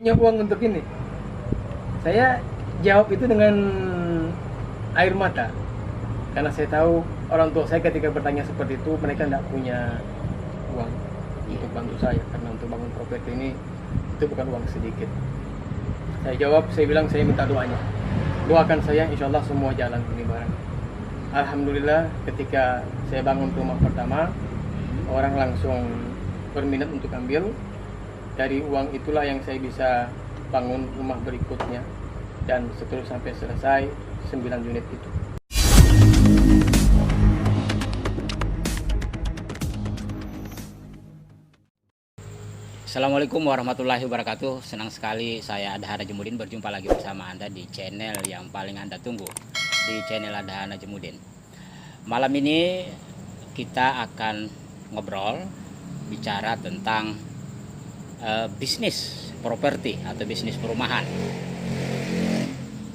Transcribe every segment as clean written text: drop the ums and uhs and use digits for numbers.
Punya uang untuk ini. Saya jawab itu dengan air mata. Karena saya tahu orang tua saya ketika bertanya seperti itu, mereka tidak punya uang untuk bantu saya. Karena untuk bangun properti ini, itu bukan uang sedikit. Saya jawab, saya bilang saya minta doanya. Doakan saya, insya Allah semua jalan ini barang. Alhamdulillah ketika saya bangun rumah pertama, orang langsung berminat untuk ambil. Dari uang itulah yang saya bisa bangun rumah berikutnya dan seterusnya sampai selesai 9 unit itu. Assalamualaikum warahmatullahi wabarakatuh. Senang sekali saya Adha Najemudin berjumpa lagi bersama Anda di channel yang paling Anda tunggu, di channel Adha Najemudin. Malam ini kita akan ngobrol bicara tentang bisnis properti atau bisnis perumahan.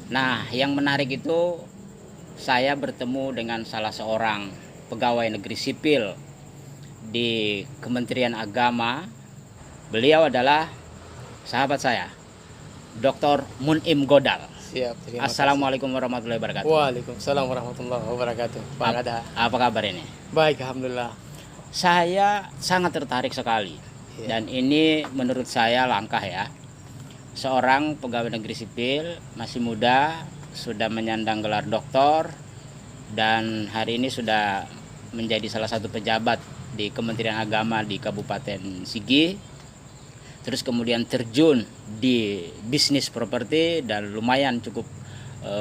Nah, yang menarik itu saya bertemu dengan salah seorang pegawai negeri sipil di Kementerian Agama. Beliau adalah sahabat saya, Dr. Munim Godal. Siap, terima Assalamualaikum warahmatullahi wabarakatuh. Waalaikumsalam warahmatullahi wabarakatuh. Bang Adha. Apa kabar ini? Baik, alhamdulillah. Saya sangat tertarik sekali. Dan ini menurut saya langkah ya. Seorang pegawai negeri sipil masih muda, sudah menyandang gelar doktor, dan hari ini sudah menjadi salah satu pejabat di Kementerian Agama di Kabupaten Sigi. Terus kemudian terjun di bisnis properti dan lumayan cukup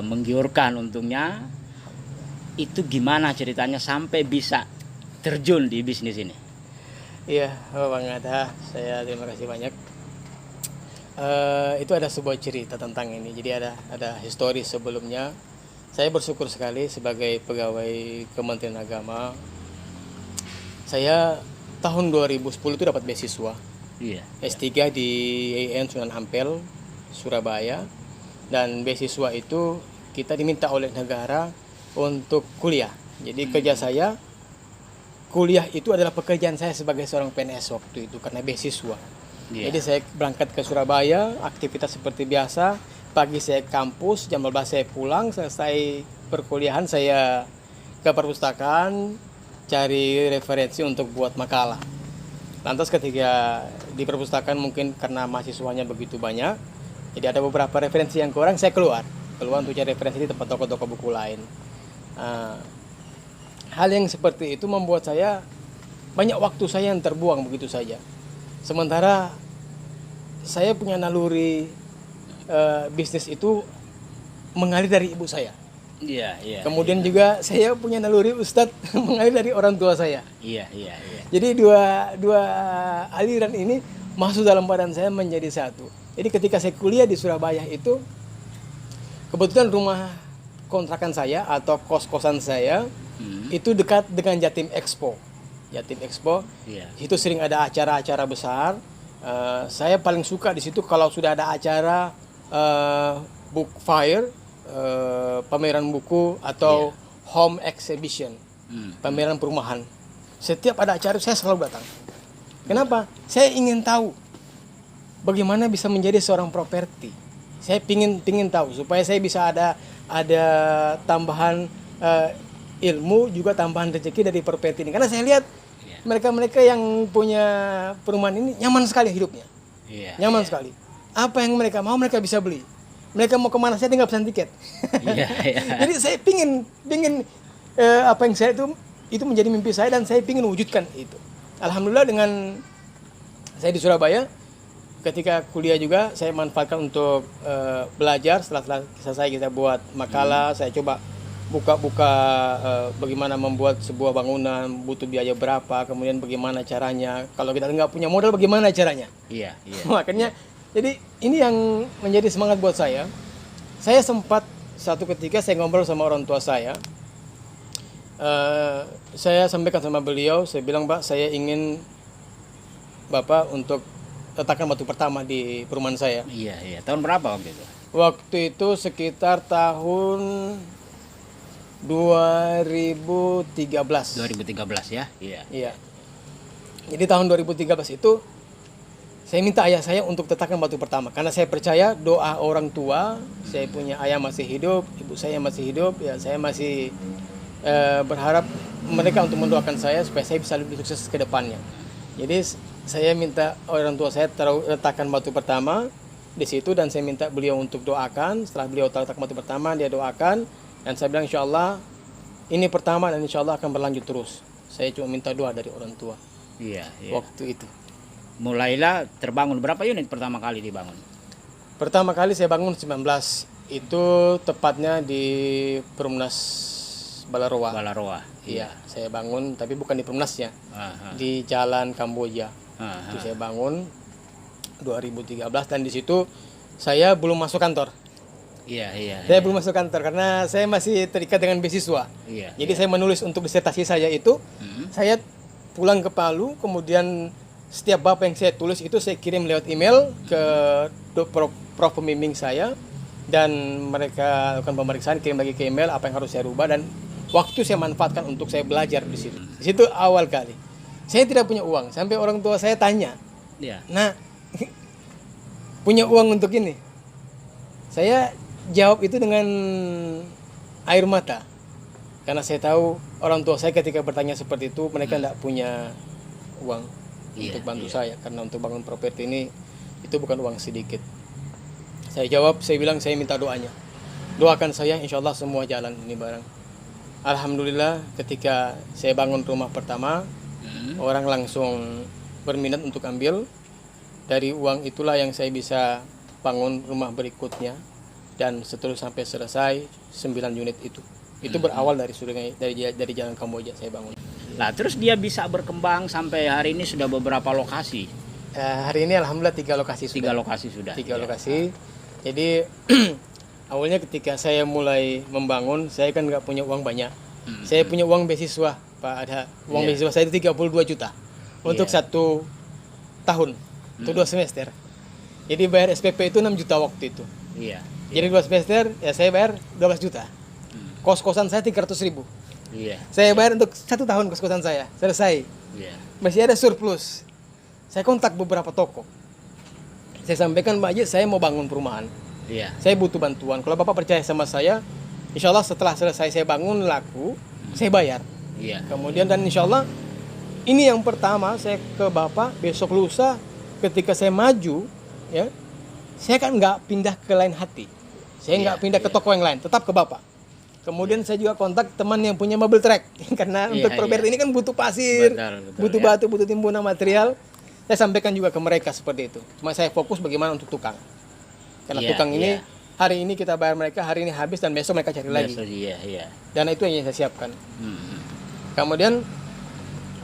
menggiurkan untungnya. Itu gimana ceritanya sampai bisa terjun di bisnis ini? Iya, Bang Adha, saya terima kasih banyak. Itu ada sebuah cerita tentang ini. Jadi ada histori sebelumnya. Saya bersyukur sekali sebagai pegawai Kementerian Agama. Saya tahun 2010 itu dapat beasiswa. Iya. S3 di IAIN Sunan Ampel, Surabaya. Dan beasiswa itu kita diminta oleh negara untuk kuliah. Jadi kerja saya, kuliah itu adalah pekerjaan saya sebagai seorang PNS waktu itu karena beasiswa. Yeah. Jadi saya berangkat ke Surabaya, aktivitas seperti biasa. Pagi saya ke kampus, jam 12 saya pulang, selesai perkuliahan saya ke perpustakaan cari referensi untuk buat makalah. Lantas ketika di perpustakaan mungkin karena mahasiswanya begitu banyak, jadi ada beberapa referensi yang kurang, saya keluar untuk cari referensi di tempat toko-toko buku lain. Hal yang seperti itu membuat saya banyak waktu saya yang terbuang begitu saja. Sementara saya punya naluri bisnis itu mengalir dari ibu saya. Iya. Kemudian juga saya punya naluri ustadz mengalir dari orang tua saya. Iya. Jadi dua aliran ini masuk dalam badan saya menjadi satu. Jadi ketika saya kuliah di Surabaya itu, kebetulan rumah kontrakan saya atau kos-kosan saya itu dekat dengan Jatim Expo. Yeah. Itu sering ada acara-acara besar. Saya paling suka di situ kalau sudah ada acara book fair, pameran buku atau home exhibition, pameran perumahan. Setiap ada acara saya selalu datang. Kenapa? Saya ingin tahu bagaimana bisa menjadi seorang properti. Saya pingin tahu supaya saya bisa ada tambahan ilmu juga tambahan rezeki dari properti ini. Karena saya lihat mereka yang punya perumahan ini nyaman sekali hidupnya. Nyaman sekali. Apa yang mereka mau mereka bisa beli. Mereka mau kemana saya tinggal pesan tiket. Jadi saya pingin apa yang saya itu menjadi mimpi saya dan saya pingin wujudkan itu. Alhamdulillah dengan saya di Surabaya, ketika kuliah juga saya manfaatkan untuk belajar. Setelah selesai kita buat makalah, saya coba buka bagaimana membuat sebuah bangunan, butuh biaya berapa, kemudian bagaimana caranya. Kalau kita nggak punya modal, bagaimana caranya? Iya. Makanya, jadi ini yang menjadi semangat buat saya. Saya sempat satu ketika saya ngobrol sama orang tua saya. Saya sampaikan sama beliau, saya bilang, Pak, saya ingin Bapak untuk letakkan batu pertama di perumahan saya. Iya. Tahun berapa waktu itu? Waktu itu sekitar tahun 2013 ya? Iya. Jadi tahun 2013 itu saya minta ayah saya untuk letakkan batu pertama karena saya percaya doa orang tua. Saya punya ayah masih hidup, ibu saya masih hidup, ya saya masih berharap mereka untuk mendoakan saya supaya saya bisa lebih sukses ke depannya. Jadi saya minta orang tua saya letakkan batu pertama di situ dan saya minta beliau untuk doakan. Setelah beliau letakkan batu pertama, dia doakan dan saya bilang insya Allah ini pertama dan insya Allah akan berlanjut terus. Saya cuma minta doa dari orang tua. Iya. Waktu itu. Mulailah terbangun. Berapa unit pertama kali dibangun? Pertama kali saya bangun 19. Itu tepatnya di Perumnas Balaroa. Balaroa. Iya, saya bangun tapi bukan di Perumnasnya. Aha. Di Jalan Kamboja. Aha. Itu saya bangun 2013 dan di situ saya belum masuk kantor. Iya. Saya belum masuk kantor karena saya masih terikat dengan beasiswa. Iya. Jadi saya menulis untuk disertasi saya itu, saya pulang ke Palu, kemudian setiap bab yang saya tulis itu saya kirim lewat email ke prof pembimbing saya dan mereka lakukan pemeriksaan, kirim lagi ke email apa yang harus saya rubah dan waktu saya manfaatkan untuk saya belajar di situ. Di situ awal kali. Saya tidak punya uang, sampai orang tua saya tanya, Iya. "Nah, punya uang untuk ini?" Saya jawab itu dengan air mata. Karena saya tahu orang tua saya ketika bertanya seperti itu mereka tidak punya uang untuk bantu saya karena untuk bangun properti ini itu bukan uang sedikit. Saya jawab, saya bilang saya minta doanya. Doakan saya insya Allah semua jalan ini barang. Alhamdulillah ketika saya bangun rumah pertama orang langsung berminat untuk ambil. Dari uang itulah yang saya bisa bangun rumah berikutnya dan seterusnya sampai selesai 9 unit itu. Itu berawal dari Jalan Kamboja saya bangun. Nah, terus dia bisa berkembang sampai hari ini sudah beberapa lokasi. Hari ini alhamdulillah 3 lokasi sudah. 3 lokasi sudah. 3 lokasi. Jadi awalnya ketika saya mulai membangun, saya kan nggak punya uang banyak. Saya punya uang beasiswa, Pak. Ada uang beasiswa saya itu 32 juta untuk 1 tahun, untuk 2 semester. Jadi bayar SPP itu 6 juta waktu itu. Iya. Jadi 2 semester ya saya bayar 12 juta. Kos-kosan saya 300.000. Iya. Saya bayar untuk 1 tahun kos-kosan saya. Selesai. Iya. Masih ada surplus. Saya kontak beberapa toko. Saya sampaikan, Pak Haji, saya mau bangun perumahan. Iya. Saya butuh bantuan. Kalau Bapak percaya sama saya, insya Allah setelah selesai saya bangun laku, saya bayar. Iya. Kemudian dan insya Allah ini yang pertama saya ke Bapak, besok lusa ketika saya maju, ya, saya kan nggak pindah ke lain hati. Saya nggak pindah ke toko yang lain, tetap ke Bapak. Kemudian saya juga kontak teman yang punya mobil trek karena untuk properti ini kan butuh pasir, Betul, butuh batu, butuh timbunan material. Saya sampaikan juga ke mereka seperti itu. Cuma saya fokus bagaimana untuk tukang. Karena tukang ini hari ini kita bayar mereka, hari ini habis dan besok mereka cari lagi. Iya. Dan itu yang saya siapkan. Kemudian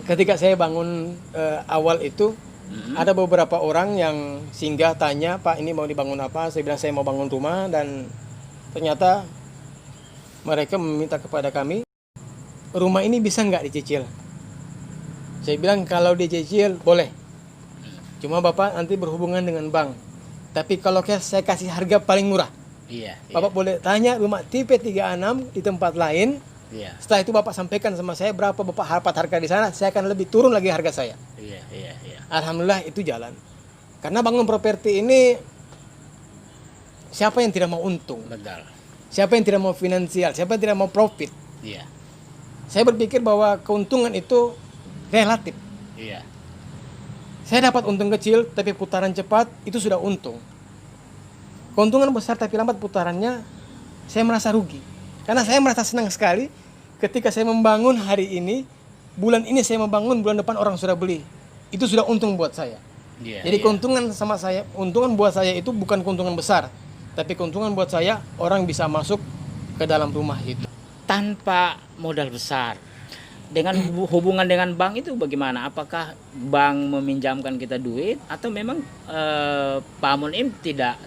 ketika saya bangun awal itu ada beberapa orang yang singgah tanya, "Pak, ini mau dibangun apa?" Saya bilang saya mau bangun rumah dan ternyata mereka meminta kepada kami, "Rumah ini bisa nggak dicicil?" Saya bilang kalau dicicil boleh. Cuma Bapak nanti berhubungan dengan bank. Tapi kalau saya kasih harga paling murah. Iya. Bapak boleh tanya rumah tipe 36 di tempat lain. Iya. Setelah itu Bapak sampaikan sama saya berapa Bapak dapat harga di sana, saya akan lebih turun lagi harga saya. Iya. Alhamdulillah itu jalan. Karena bangun properti ini siapa yang tidak mau untung? Betul. Siapa yang tidak mau finansial? Siapa yang tidak mau profit? Iya. Saya berpikir bahwa keuntungan itu relatif. Iya. Saya dapat untung kecil, tapi putaran cepat itu sudah untung. Keuntungan besar tapi lambat putarannya, saya merasa rugi. Karena saya merasa senang sekali ketika saya membangun hari ini, bulan ini saya membangun, bulan depan orang sudah beli. Itu sudah untung buat saya. Iya. Jadi keuntungan sama saya, keuntungan buat saya itu bukan keuntungan besar, tapi keuntungan buat saya orang bisa masuk ke dalam rumah itu. Tanpa modal besar. Dengan hubungan dengan bank itu bagaimana? Apakah bank meminjamkan kita duit atau memang Pak Munim tidak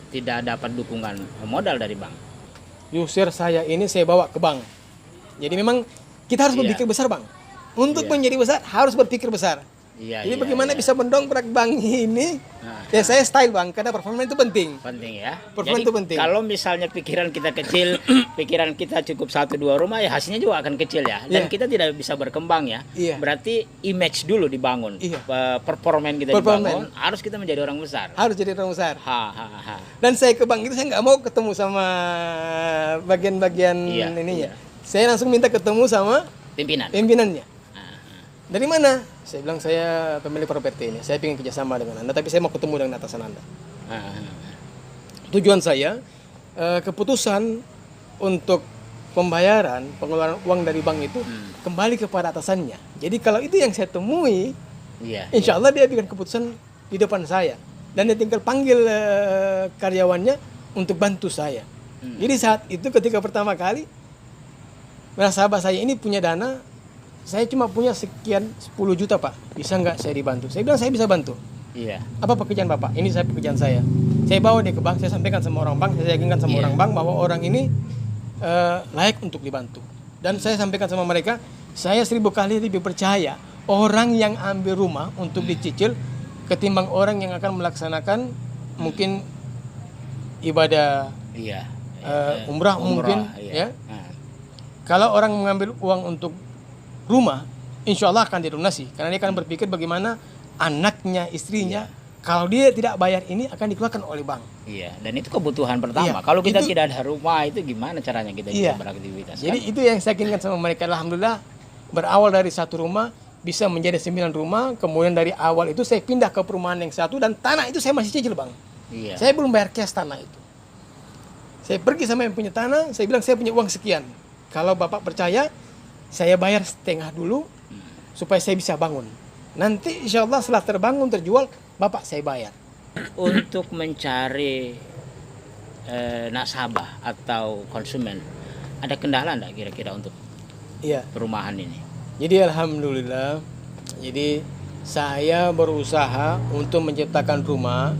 dapat dukungan modal dari bank? User saya ini saya bawa ke bank. Jadi memang kita harus berpikir besar, Bang. Untuk menjadi besar harus berpikir besar. Iya, Jadi iya, bagaimana iya. bisa mendongkrak bank ini? Nah, Ya saya style bang, karena performa itu penting. penting ya. Performa Jadi itu penting. kalau misalnya pikiran kita kecil, pikiran kita cukup 1-2 rumah ya hasilnya juga akan kecil ya. Dan Iya. kita tidak bisa berkembang ya. Iya. Berarti image dulu dibangun. Iya. Performan kita Performan. dibangun, harus kita menjadi orang besar. Harus jadi orang besar. Ha ha ha. Dan saya ke bank itu saya nggak mau ketemu sama bagian-bagian Iya, ininya. iya. Saya langsung minta ketemu sama Pimpinan. pimpinannya. Ah, Dari mana? Saya bilang saya pemilik properti ini. Saya ingin kerjasama dengan Anda, tapi saya mau ketemu dengan atasan Anda. ah, ah. Tujuan saya keputusan untuk pembayaran pengeluaran uang dari bank itu kembali kepada atasannya. Jadi kalau itu yang saya temui, Iya. insya Allah dia bikin keputusan di depan saya dan dia tinggal panggil karyawannya untuk bantu saya. Jadi saat itu ketika pertama kali nasabah saya ini punya dana, saya cuma punya sekian 10 juta pak, bisa nggak saya dibantu? Saya bilang saya bisa bantu. Iya. Apa pekerjaan bapak? Ini saya pekerjaan saya. Saya bawa dia ke bank, saya sampaikan sama orang bank, saya yakinkan sama Iya. orang bank bahwa orang ini layak untuk dibantu. Dan saya sampaikan sama mereka, saya 1000 kali lebih percaya orang yang ambil rumah untuk dicicil ketimbang orang yang akan melaksanakan mungkin ibadah Iya. umrah mungkin, iya. ya. Kalau orang mengambil uang untuk rumah, insya Allah akan dilunasi. Karena dia akan berpikir bagaimana anaknya, istrinya, kalau dia tidak bayar ini akan dikeluarkan oleh bank. Iya, dan itu kebutuhan pertama. Iya, Kalau kita itu- tidak ada rumah itu gimana caranya kita Iya. bisa beraktivitas? Jadi kan? itu yang saya inginkan sama mereka. Alhamdulillah berawal dari satu rumah bisa menjadi 9 rumah. Kemudian dari awal itu saya pindah ke perumahan yang satu dan tanah itu saya masih cicil bang. Iya. Saya belum bayar cash tanah itu. Saya pergi sama yang punya tanah, saya bilang saya punya uang sekian. Kalau bapak percaya, saya bayar setengah dulu supaya saya bisa bangun. Nanti insya Allah setelah terbangun terjual, bapak saya bayar. Untuk mencari nasabah atau konsumen, ada kendala enggak kira-kira untuk Iya. perumahan ini? Jadi alhamdulillah, jadi saya berusaha untuk menciptakan rumah.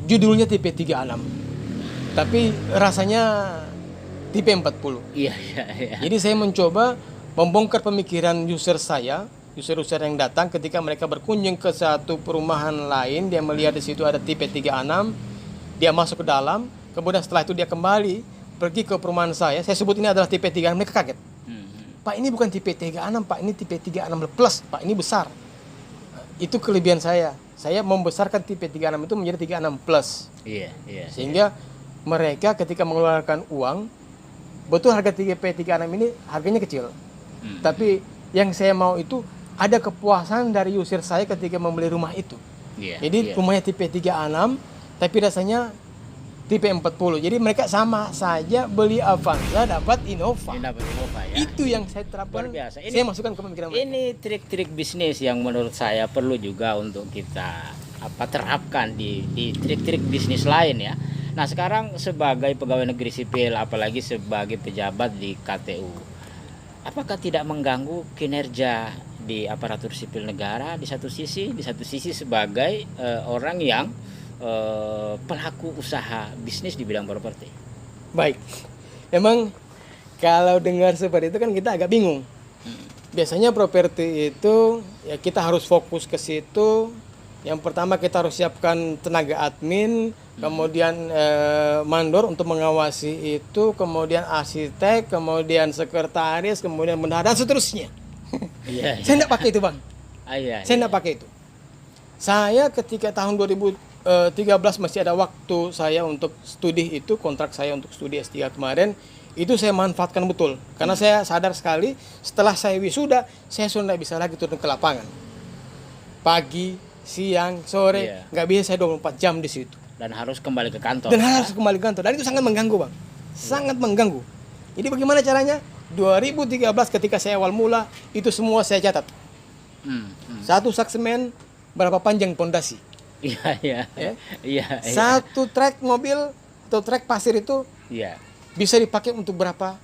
Judulnya tipe 36. Tapi rasanya tipe 40. Iya, iya, iya. Jadi saya mencoba membongkar pemikiran user-user yang datang ketika mereka berkunjung ke satu perumahan lain, dia melihat di situ ada tipe 36, dia masuk ke dalam, kemudian setelah itu dia kembali pergi ke perumahan saya sebut ini adalah tipe 36, mereka kaget. Pak, ini bukan tipe 36, Pak, ini tipe 36 plus, Pak, ini besar. Itu kelebihan saya. Saya membesarkan tipe 36 itu menjadi 36 plus. Iya, iya. Sehingga mereka ketika mengeluarkan uang, betul harga tipe 36 ini harganya kecil. Tapi yang saya mau itu ada kepuasan dari user saya ketika membeli rumah itu. Iya, Jadi iya. rumahnya tipe 36, tapi rasanya tipe 40. Jadi mereka sama saja beli Avanza dapat Innova. Ini dapat Innova ya. Itu yang saya terapkan. Luar biasa. Saya masukkan ke pemikiran mereka. Ini trik-trik bisnis yang menurut saya perlu juga untuk kita terapkan di trik-trik bisnis lain ya. Nah, sekarang sebagai pegawai negeri sipil, apalagi sebagai pejabat di KTU, apakah tidak mengganggu kinerja di aparatur sipil negara di satu sisi sebagai orang yang pelaku usaha bisnis di bidang properti? Baik. Emang kalau dengar seperti itu kan kita agak bingung. Biasanya properti itu ya kita harus fokus ke situ. Yang pertama kita harus siapkan tenaga admin, kemudian mandor untuk mengawasi itu, kemudian arsitek, kemudian sekretaris, kemudian bendahara dan seterusnya. Iya. Saya tidak pakai itu bang. Iya. Saya tidak pakai itu. Saya ketika tahun 2013 masih ada waktu saya untuk studi itu, kontrak saya untuk studi S3 kemarin, itu saya manfaatkan betul. Karena saya sadar sekali setelah saya wisuda, saya sudah tidak bisa lagi turun ke lapangan. Pagi, siang, sore, nggak bisa saya 24 jam di situ. Dan harus kembali ke kantor. Dan harus kembali ke kantor. Dan itu sangat mengganggu bang. Sangat mengganggu. Jadi bagaimana caranya? 2013 ketika saya awal mula, itu semua saya catat. Satu sak semen, berapa panjang pondasi. Iya, iya. Ya. Iya. Satu trek mobil atau trek pasir itu Iya. bisa dipakai untuk berapa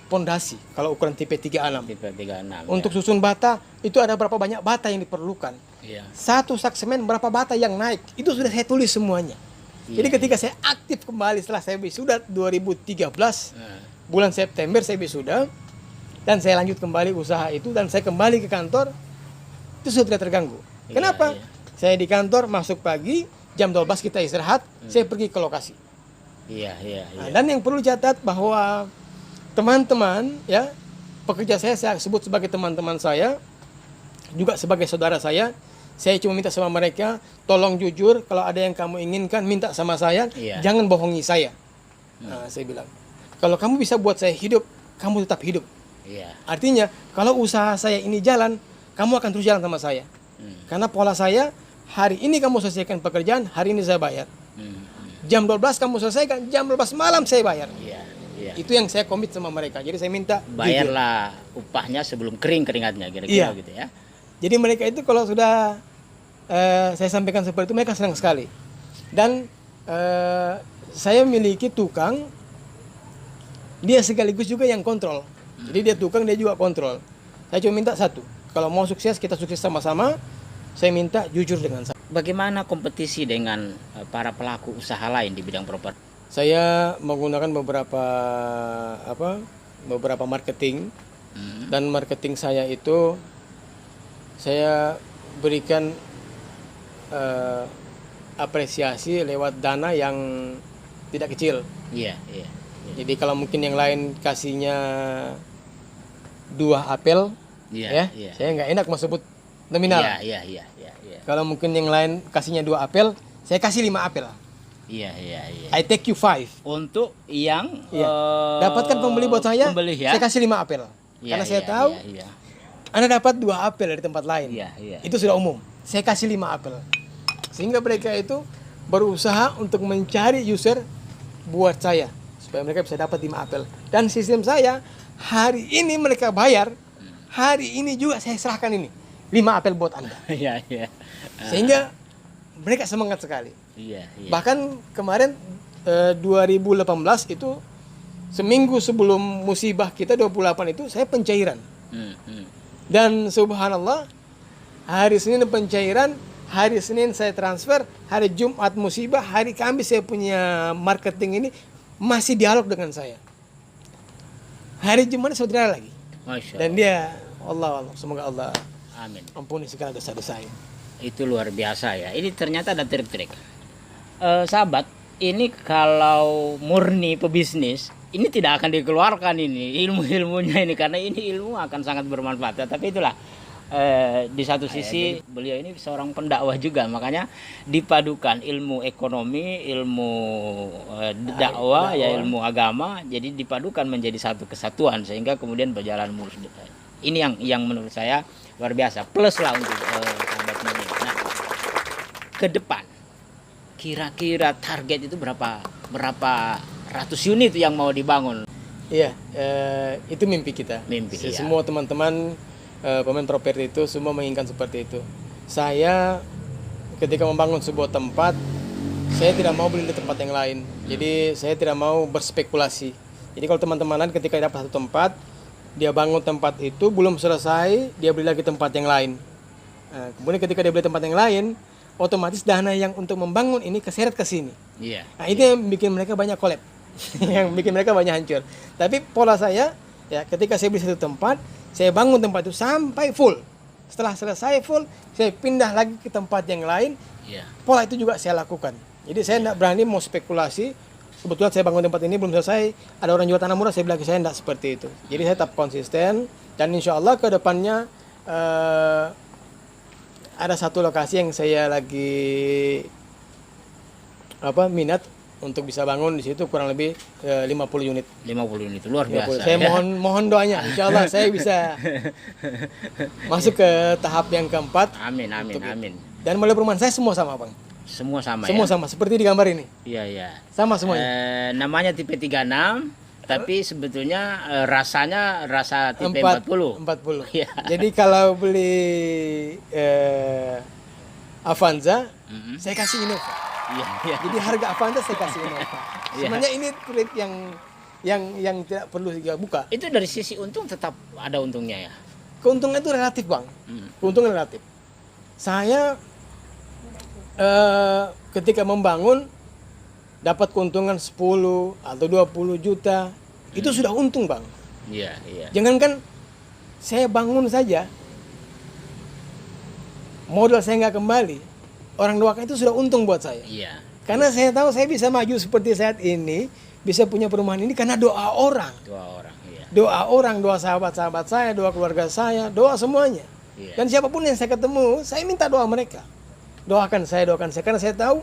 pondasi kalau ukuran tipe 36. Tipe 36. Untuk susun bata itu ada berapa banyak bata yang diperlukan. Iya. Satu sak semen berapa bata yang naik. Itu sudah saya tulis semuanya. Jadi ketika saya aktif kembali setelah saya wisuda 2013 bulan September saya wisuda dan saya lanjut kembali usaha itu dan saya kembali ke kantor. itu sudah tidak terganggu. Iya, Kenapa? iya. Saya di kantor masuk pagi, jam 12 kita istirahat, saya pergi ke lokasi. Iya, iya, Nah, iya. dan yang perlu catat bahwa teman-teman ya, pekerja saya sebut sebagai teman-teman saya, juga sebagai saudara saya cuma minta sama mereka, tolong jujur, kalau ada yang kamu inginkan minta sama saya, Iya. jangan bohongi saya. Nah, saya bilang, kalau kamu bisa buat saya hidup, kamu tetap hidup. Iya. Artinya, kalau usaha saya ini jalan, kamu akan terus jalan sama saya. Karena pola saya, hari ini kamu selesaikan pekerjaan, hari ini saya bayar. Jam 12 kamu selesaikan, jam 12 malam saya bayar. Iya, iya. Itu yang saya komit sama mereka. Jadi saya minta jujur. Bayarlah upahnya sebelum kering keringatnya, Iya. kira-kira gitu ya. Jadi mereka itu kalau sudah saya sampaikan seperti itu, mereka senang sekali. Dan saya miliki tukang, dia sekaligus juga yang kontrol. Jadi dia tukang, dia juga kontrol. Saya cuma minta satu, kalau mau sukses, kita sukses sama-sama. Saya minta jujur dengan saya. Bagaimana kompetisi dengan para pelaku usaha lain di bidang properti? Saya menggunakan beberapa marketing, dan marketing saya itu saya berikan apresiasi lewat dana yang tidak kecil. Iya, iya. Jadi kalau mungkin yang lain kasihnya 2 apel, Iya, ya, iya. saya nggak enak mau sebut nominal. Iya, iya, iya, iya, iya. Kalau mungkin yang lain kasihnya 2 apel, saya kasih 5 apel. Iya, iya, iya. I take you 5. Untuk yang Iya. Dapatkan pembeli buat saya, pembeli ya. saya kasih 5 apel. Iya, Karena saya iya, tahu iya, iya. Anda dapat 2 apel dari tempat lain. Iya, iya. Itu sudah umum. Saya kasih 5 apel. Sehingga mereka itu berusaha untuk mencari user buat saya, supaya mereka bisa dapat 5 apel. Dan sistem saya, hari ini mereka bayar, hari ini juga saya serahkan ini 5 apel buat Anda. Iya, iya. Sehingga mereka semangat sekali. Iya, iya. Bahkan kemarin 2018 itu, seminggu sebelum musibah kita 28 itu, saya pencairan. Dan subhanallah, hari Senin pencairan, hari Senin saya transfer, hari Jumat musibah, hari Kamis saya punya marketing ini masih dialog dengan saya. Hari Jumat saudara lagi. Masya Dan dia, Allah, semoga Allah Amin. ampuni segala dosa-dosa saya. Itu luar biasa ya. Ini ternyata ada trik-trik. Sahabat, ini kalau murni pebisnis, ini tidak akan dikeluarkan ini ilmu-ilmunya ini, karena ini ilmu akan sangat bermanfaat. Tapi itulah di satu sisi beliau ini seorang pendakwah juga, makanya dipadukan ilmu ekonomi, ilmu dakwah, ya ilmu agama, jadi dipadukan menjadi satu kesatuan sehingga kemudian berjalan mulus. Ini yang menurut saya luar biasa. Plus lah untuk sahabat ini. Nah, ke depan kira-kira target itu berapa ratus unit yang mau dibangun? Iya, itu mimpi kita. Mimpi, iya. Semua teman-teman pemain properti itu semua menginginkan seperti itu. Saya ketika membangun sebuah tempat, saya tidak mau beli di tempat yang lain. Jadi saya tidak mau berspekulasi. Jadi kalau teman-teman lain ketika dapat satu tempat, dia bangun tempat itu belum selesai, dia beli lagi tempat yang lain. Nah, kemudian ketika dia beli tempat yang lain, otomatis dana yang untuk membangun ini keseret ke sini. Iya. Nah, itu yang bikin mereka banyak collab. Yang bikin mereka banyak hancur. Tapi pola saya, ya, ketika saya beli satu tempat, saya bangun tempat itu sampai full. Setelah selesai full, saya pindah lagi ke tempat yang lain. Iya. Pola itu juga saya lakukan. Jadi saya tidak berani mau spekulasi. Kebetulan saya bangun tempat ini belum selesai, ada orang jual tanah murah, saya bilang saya tidak seperti itu. Jadi saya tetap konsisten, dan insya Allah ke depannya ada satu lokasi yang saya lagi minat untuk bisa bangun di situ, kurang lebih 50 unit. 50 unit luar 50. biasa. Saya ya. mohon doanya, insya Allah saya bisa masuk ke tahap yang keempat. Amin, amin, Untuk itu. amin. Dan mulai perumahan saya semua sama, Bang. Semua sama Semua ya. sama, seperti di gambar ini. Iya, iya. Sama semuanya. Namanya tipe 36, tapi sebetulnya rasanya rasa tipe 40. 40. Iya. Jadi kalau beli Avanza, saya kasih Innova. Iya, iya. Jadi harga Avanza saya kasih Innova. Iya. Sebenarnya ini trade yang tidak perlu kita buka. Itu dari sisi untung tetap ada untungnya ya. Keuntungan itu relatif, Bang. Keuntungan relatif. Saya ketika membangun dapat keuntungan 10 atau 20 juta, itu sudah untung, Bang. Iya, iya. Jangankan saya bangun saja, modal saya nggak kembali, orang doakan itu sudah untung buat saya. Iya. Karena saya tahu saya bisa maju seperti saat ini, bisa punya perumahan ini karena doa orang. Dua orang. Iya. Doa orang, doa sahabat-sahabat saya, doa keluarga saya, doa semuanya. Iya. Dan siapapun yang saya ketemu, saya minta doa mereka. Doakan saya. Karena saya tahu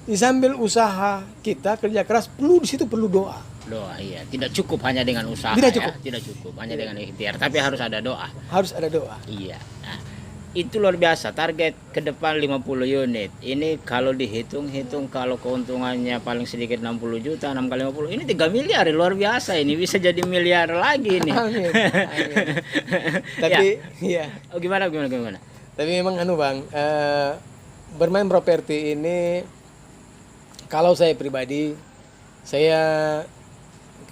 di sambil usaha kita kerja keras, di situ perlu doa. Doa, iya. Tidak cukup hanya dengan usaha. Tidak cukup. Ya. Tidak cukup hanya dengan ikhtiar, tapi harus ada doa. Harus ada doa. Iya. Nah, itu luar biasa. Target ke depan 50 unit. Ini kalau dihitung-hitung, kalau keuntungannya paling sedikit 60 juta, 6 kali 50, ini 3 miliar. Luar biasa ini. Bisa jadi miliar lagi ini. Amin. Tapi iya. Oh, gimana? Tapi memang Bang, bermain properti ini, kalau saya pribadi, saya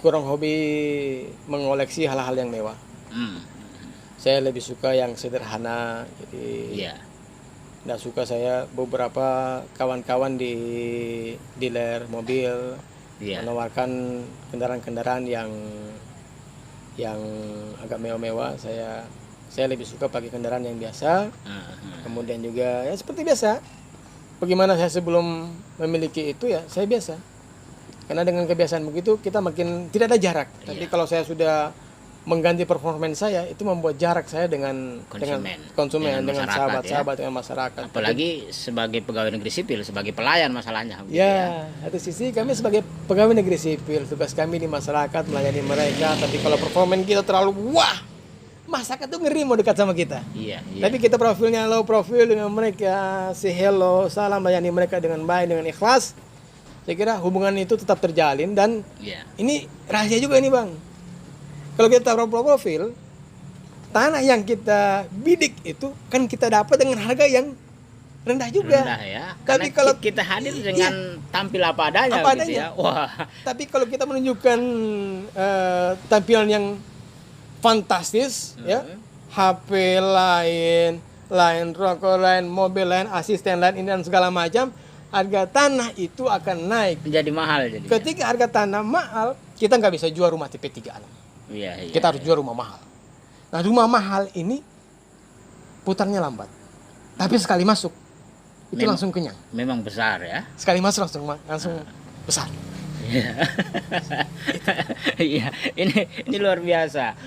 kurang hobi mengoleksi hal-hal yang mewah. Saya lebih suka yang sederhana, jadi nggak suka saya beberapa kawan-kawan di dealer mobil menawarkan kendaraan-kendaraan yang agak mewah-mewah. Saya lebih suka pakai kendaraan yang biasa. Kemudian juga ya seperti biasa. Bagaimana saya sebelum memiliki itu ya saya biasa. Karena dengan kebiasaan begitu kita makin tidak ada jarak. Tapi kalau saya sudah mengganti performance saya, itu membuat jarak saya dengan konsumen, dengan sahabat-sahabat, dengan masyarakat. Apalagi sebagai pegawai negeri sipil, sebagai pelayan masalahnya. Ya, satu sisi kami sebagai pegawai negeri sipil, tugas kami di masyarakat melayani mereka. Tapi kalau performance kita terlalu wah, masyarakat tuh ngeri mau dekat sama kita. Iya. Tapi kita profilnya low profil dengan mereka, say hello, salam, layani mereka dengan baik, dengan ikhlas. Saya kira hubungan itu tetap terjalin dan ini rahasia juga ini Bang. Kalau kita taruh profil, tanah yang kita bidik itu kan kita dapat dengan harga yang rendah juga. Rendah ya. Tapi karena kalau kita hadir dengan tampil apa adanya, gitu ya. Wah. Tapi kalau kita menunjukkan tampilan yang fantastis, ya, HP lain, rokok lain, mobil lain, asisten lain, ini dan segala macam, harga tanah itu akan naik. Menjadi mahal jadi. Ketika harga tanah mahal, kita nggak bisa jual rumah tipe 3. Kita harus jual rumah mahal. Nah, rumah mahal ini putarnya lambat. Tapi sekali masuk itu langsung kenyang. Memang besar ya. Sekali masuk langsung besar. Iya, ini luar biasa.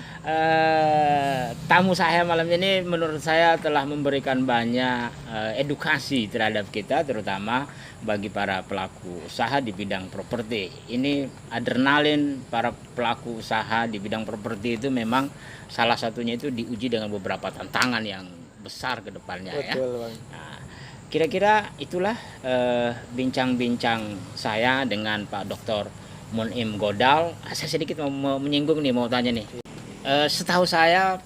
Tamu saya malam ini menurut saya telah memberikan banyak edukasi terhadap kita, terutama bagi para pelaku usaha di bidang properti. Ini adrenalin para pelaku usaha di bidang properti itu memang salah satunya itu diuji dengan beberapa tantangan yang besar ke depannya. Betul, Bang. Nah, kira-kira itulah bincang-bincang saya dengan Pak Dr. Munim Godal. Saya sedikit mau menyinggung nih, mau tanya nih. Setahu saya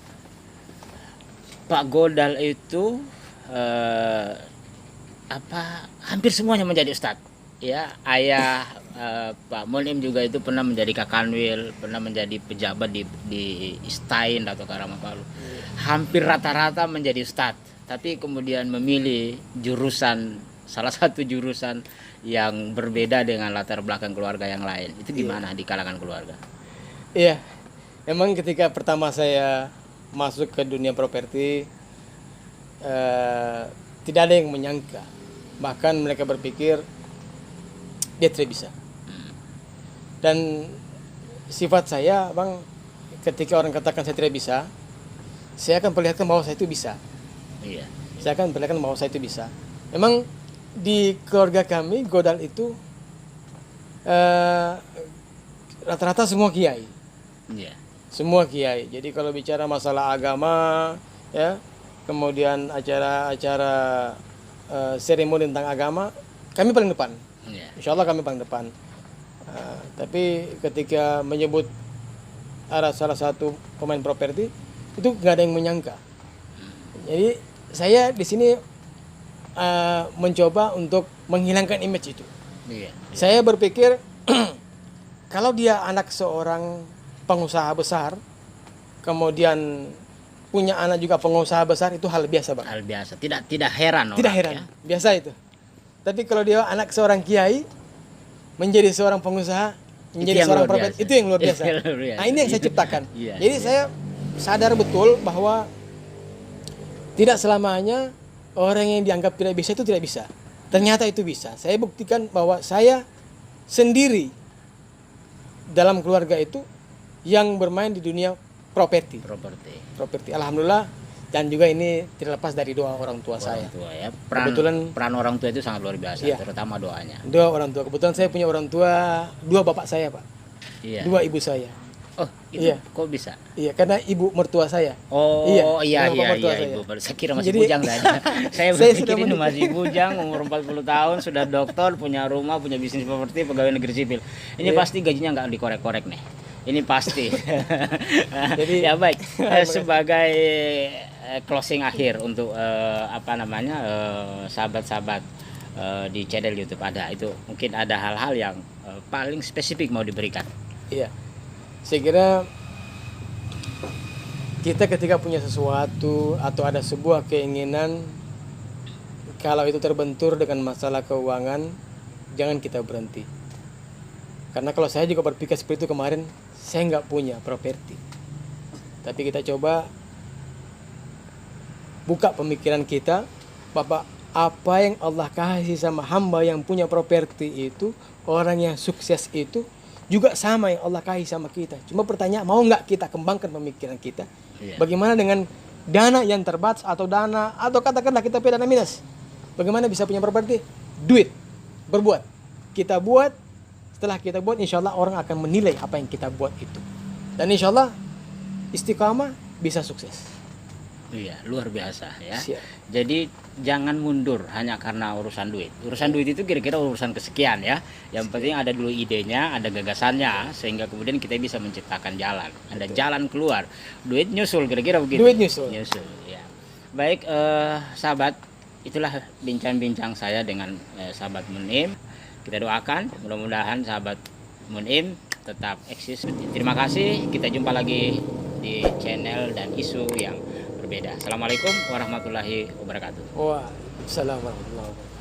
Pak Godal itu hampir semuanya menjadi ustadz. Ya, ayah Pak Munim juga itu pernah menjadi Kakanwil, pernah menjadi pejabat di Istain atau Karamapalu. Hampir rata-rata menjadi ustadz, tapi kemudian memilih salah satu jurusan yang berbeda dengan latar belakang keluarga yang lain. Itu gimana di kalangan keluarga? Iya, emang ketika pertama saya masuk ke dunia properti, tidak ada yang menyangka. Bahkan mereka berpikir dia tidak bisa. Dan sifat saya, Bang, ketika orang katakan saya tidak bisa, saya akan perlihatkan bahwa saya itu bisa. Iya. Saya akan perlihatkan bahwa saya itu bisa. Memang di keluarga kami Godal itu rata-rata semua kiai. Iya. Semua kiai. Jadi kalau bicara masalah agama, ya, kemudian acara-acara seremoni tentang agama, kami paling depan. Yeah. Insya Allah kami paling depan. Tapi ketika menyebut salah satu pemain properti, itu nggak ada yang menyangka. Jadi saya di sini mencoba untuk menghilangkan image itu. Yeah. Saya berpikir kalau dia anak seorang pengusaha besar, kemudian punya anak juga pengusaha besar, itu hal biasa, Bang. Hal biasa. Tidak heran. Tidak heran. Ya? Biasa itu. Tapi kalau dia anak seorang kiai menjadi seorang pengusaha, menjadi seorang prophet, itu yang luar biasa. Nah, ini yang saya ciptakan. Jadi saya sadar betul bahwa tidak selamanya orang yang dianggap tidak bisa itu tidak bisa. Ternyata itu bisa. Saya buktikan bahwa saya sendiri dalam keluarga itu yang bermain di dunia properti. Properti. Alhamdulillah. Dan juga ini tidak lepas dari doa orang tua saya. Tua ya. Peran orang tua itu sangat luar biasa, iya, terutama doanya. Doa orang tua. Kebetulan saya punya orang tua, 2 bapak saya, Pak. Iya. 2 ibu saya. Oh, itu iya. Kok bisa? Iya, karena ibu mertua saya. Oh, iya saya. Ibu. Saya kira masih bujang tadi. Saya berpikir ini masih bujang, umur 40 tahun, sudah dokter, punya rumah, punya bisnis properti, pegawai negeri sipil. Ini pasti gajinya nggak dikorek-korek nih. Ini pasti. Jadi ya baik. Sebagai closing akhir untuk sahabat-sahabat di channel YouTube ada itu, mungkin ada hal-hal yang paling spesifik mau diberikan. Iya. Saya kira kita ketika punya sesuatu atau ada sebuah keinginan, kalau itu terbentur dengan masalah keuangan, jangan kita berhenti. Karena kalau saya juga berpikir seperti itu kemarin, saya nggak punya properti. Tapi kita coba buka pemikiran kita, Bapak, apa yang Allah kasih sama hamba yang punya properti itu, orang yang sukses itu, juga sama yang Allah kasih sama kita. Cuma pertanyaan, mau nggak kita kembangkan pemikiran kita? Yeah. Bagaimana dengan dana yang terbatas atau katakanlah kita punya dana minus? Bagaimana bisa punya properti? Duit, berbuat. Kita buat, setelah kita buat, insya Allah orang akan menilai apa yang kita buat itu. Dan insya Allah istiqamah bisa sukses. Iya, luar biasa ya. Siap. Jadi jangan mundur hanya karena urusan duit. Urusan duit itu kira-kira urusan kesekian ya. Yang penting ada dulu idenya, ada gagasannya, sehingga kemudian kita bisa menciptakan jalan. Ada jalan keluar. Duit nyusul, kira-kira begitu. Duit nyusul. Ya. Baik, sahabat, itulah bincang-bincang saya dengan sahabat Munim. Kita doakan mudah-mudahan sahabat Munim tetap eksis. Terima kasih. Kita jumpa lagi di channel dan isu yang berbeda. Assalamualaikum warahmatullahi wabarakatuh. Waalaikumsalam warahmatullahi wabarakatuh.